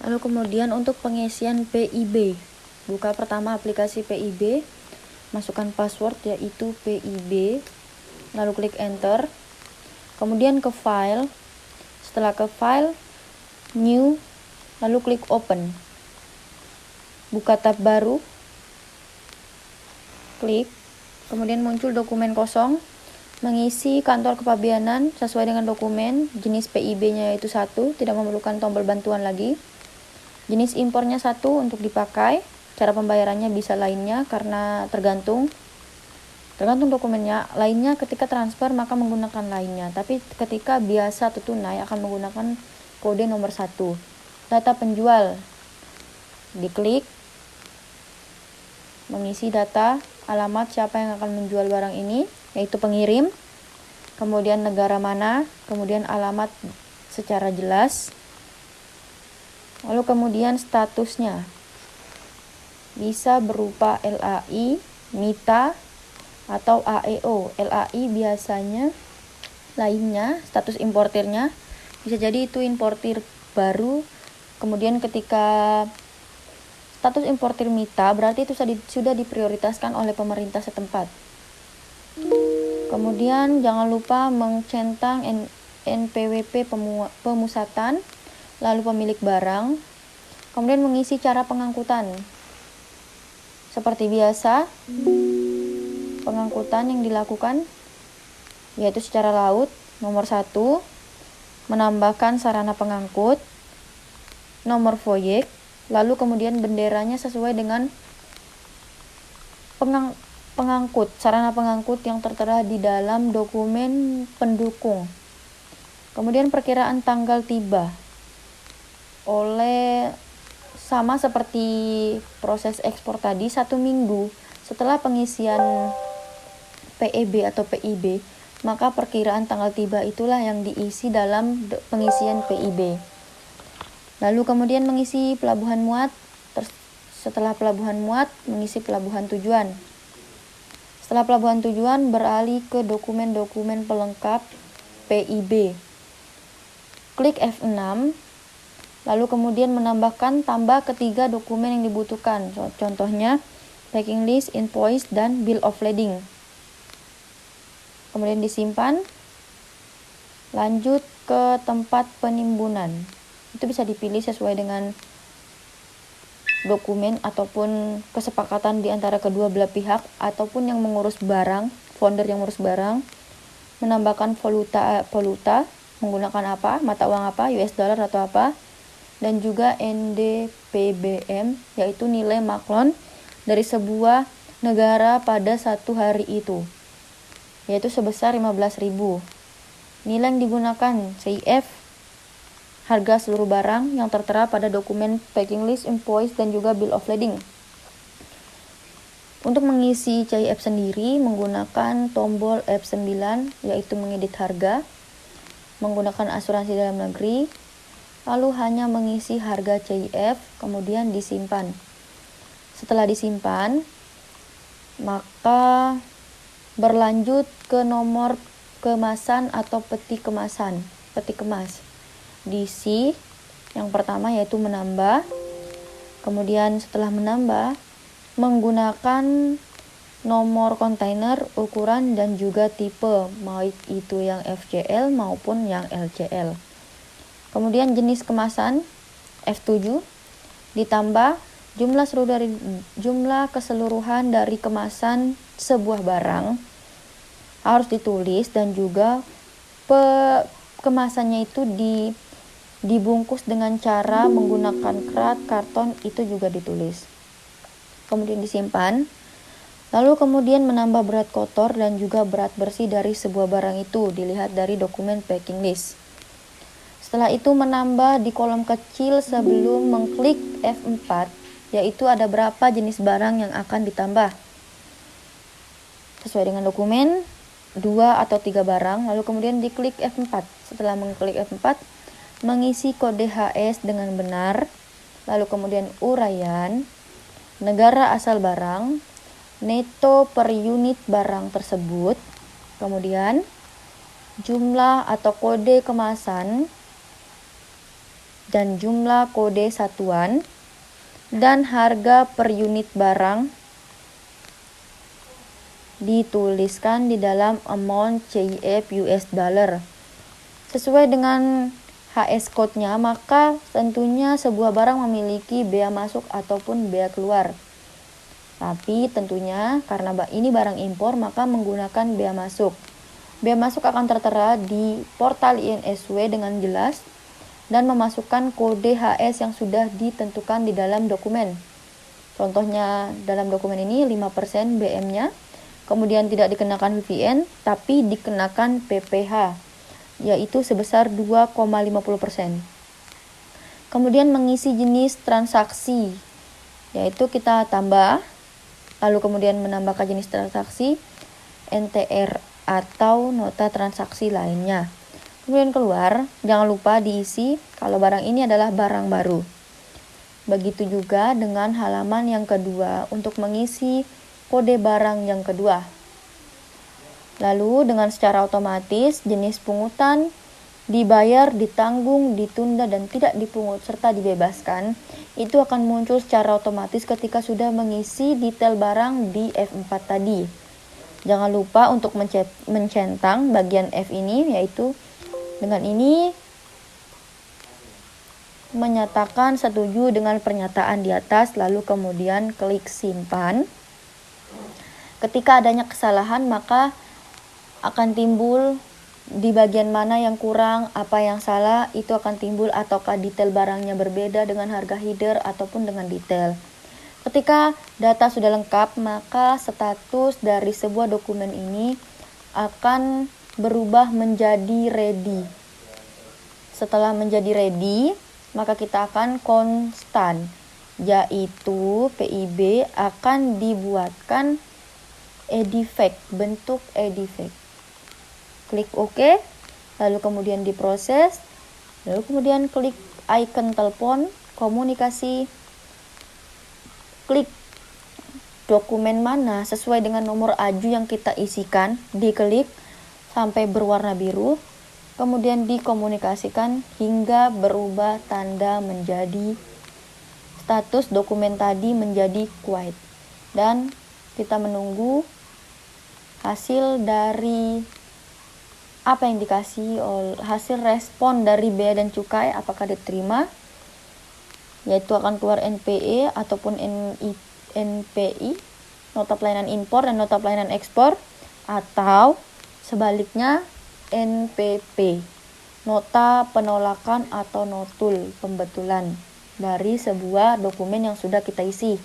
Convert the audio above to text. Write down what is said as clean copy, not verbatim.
Lalu kemudian untuk pengisian PIB, buka pertama aplikasi PIB, masukkan password yaitu PIB, lalu klik enter, kemudian ke file, setelah ke file, new, lalu klik open, buka tab baru, klik, kemudian muncul dokumen kosong, mengisi kantor kepabeanan sesuai dengan dokumen, jenis PIB-nya yaitu 1, tidak memerlukan tombol bantuan lagi. Jenis impornya 1 untuk dipakai, cara pembayarannya bisa lainnya karena tergantung dokumennya. Lainnya ketika transfer maka menggunakan lainnya, tapi ketika biasa atau tunai akan menggunakan kode nomor 1. Data penjual, diklik, mengisi data alamat siapa yang akan menjual barang ini, yaitu pengirim, kemudian negara mana, kemudian alamat secara jelas. Lalu kemudian statusnya bisa berupa LAI, MITA, atau AEO. LAI biasanya lainnya, status importirnya bisa jadi itu importir baru. Kemudian ketika status importir MITA berarti itu sudah diprioritaskan oleh pemerintah setempat. Kemudian jangan lupa mencentang NPWP pemusatan, lalu pemilik barang, kemudian mengisi cara pengangkutan. Seperti biasa, pengangkutan yang dilakukan yaitu secara laut, nomor 1, menambahkan sarana pengangkut, nomor voyek, lalu kemudian benderanya sesuai dengan pengangkut, sarana pengangkut yang tertera di dalam dokumen pendukung. Kemudian perkiraan tanggal tiba, sama seperti proses ekspor tadi, 1 minggu setelah pengisian PEB atau PIB, maka perkiraan tanggal tiba itulah yang diisi dalam pengisian PIB. Lalu kemudian mengisi pelabuhan muat, setelah pelabuhan muat mengisi pelabuhan tujuan. Setelah pelabuhan tujuan beralih ke dokumen-dokumen pelengkap PIB. Klik F6, lalu kemudian menambahkan tambah ketiga dokumen yang dibutuhkan. Contohnya packing list, invoice, dan bill of lading. Kemudian disimpan. Lanjut ke tempat penimbunan. Itu bisa dipilih sesuai dengan dokumen ataupun kesepakatan di antara kedua belah pihak ataupun yang mengurus barang, founder yang mengurus barang. Menambahkan valuta menggunakan apa, mata uang apa, US dollar atau apa. Dan juga NDPBM, yaitu nilai maklon dari sebuah negara pada satu hari itu, yaitu sebesar 15.000. Nilai yang digunakan CIF, harga seluruh barang yang tertera pada dokumen packing list, invoice, dan juga bill of lading. Untuk mengisi CIF sendiri menggunakan tombol F9, yaitu mengedit harga, menggunakan asuransi dalam negeri, lalu hanya mengisi harga CIF, kemudian disimpan. Setelah disimpan, maka berlanjut ke nomor kemasan atau peti kemasan, peti kemas. Diisi yang pertama yaitu menambah, kemudian setelah menambah, menggunakan nomor kontainer, ukuran, dan juga tipe, baik itu yang FCL maupun yang LCL. Kemudian jenis kemasan F7, ditambah jumlah keseluruhan dari kemasan sebuah barang harus ditulis, dan juga kemasannya itu dibungkus dengan cara menggunakan krat, karton, itu juga ditulis. Kemudian disimpan. Lalu kemudian menambah berat kotor dan juga berat bersih dari sebuah barang itu, dilihat dari dokumen packing list. Setelah itu menambah di kolom kecil sebelum mengklik F4, yaitu ada berapa jenis barang yang akan ditambah. sesuai dengan dokumen 2 atau 3 barang, lalu kemudian diklik F4. Setelah mengklik F4, mengisi kode HS dengan benar, lalu kemudian uraian, negara asal barang, neto per unit barang tersebut, kemudian jumlah atau kode kemasan, dan jumlah kode satuan, dan harga per unit barang dituliskan di dalam amount CIF US dollar. Sesuai dengan HS code-nya, maka tentunya sebuah barang memiliki bea masuk ataupun bea keluar. Tapi tentunya karena ini barang impor, maka menggunakan bea masuk. Bea masuk akan tertera di portal INSW dengan jelas dan memasukkan kode HS yang sudah ditentukan di dalam dokumen. Contohnya dalam dokumen ini 5% BM-nya, kemudian tidak dikenakan VPN, tapi dikenakan PPH, yaitu sebesar 2,50%. Kemudian mengisi jenis transaksi, yaitu kita tambah, lalu kemudian menambahkan jenis transaksi, NTR atau nota transaksi lainnya. Kemudian keluar, jangan lupa diisi kalau barang ini adalah barang baru. Begitu juga dengan halaman yang kedua untuk mengisi kode barang yang kedua. Lalu dengan secara otomatis jenis pungutan dibayar, ditanggung, ditunda, dan tidak dipungut serta dibebaskan itu akan muncul secara otomatis ketika sudah mengisi detail barang di F4 tadi. Jangan lupa untuk mencentang bagian F ini, yaitu dengan ini menyatakan setuju dengan pernyataan di atas, lalu kemudian klik simpan. Ketika adanya kesalahan, maka akan timbul di bagian mana yang kurang, apa yang salah, itu akan timbul, ataukah detail barangnya berbeda dengan harga header ataupun dengan detail. Ketika data sudah lengkap, maka status dari sebuah dokumen ini akan berubah menjadi ready. Setelah menjadi ready, maka kita akan konstan, yaitu PIB akan dibuatkan edifect, bentuk edifect. Klik OK, lalu kemudian diproses, lalu kemudian klik icon telepon, komunikasi, klik dokumen mana sesuai dengan nomor AJU yang kita isikan, diklik sampai berwarna biru, kemudian dikomunikasikan hingga berubah tanda menjadi status dokumen tadi menjadi quiet, dan kita menunggu hasil dari apa yang dikasih hasil respon dari bea dan cukai apakah diterima, yaitu akan keluar NPE ataupun NPI, nota pelayanan impor dan nota pelayanan ekspor, atau sebaliknya NPP, nota penolakan atau notul pembetulan dari sebuah dokumen yang sudah kita isi.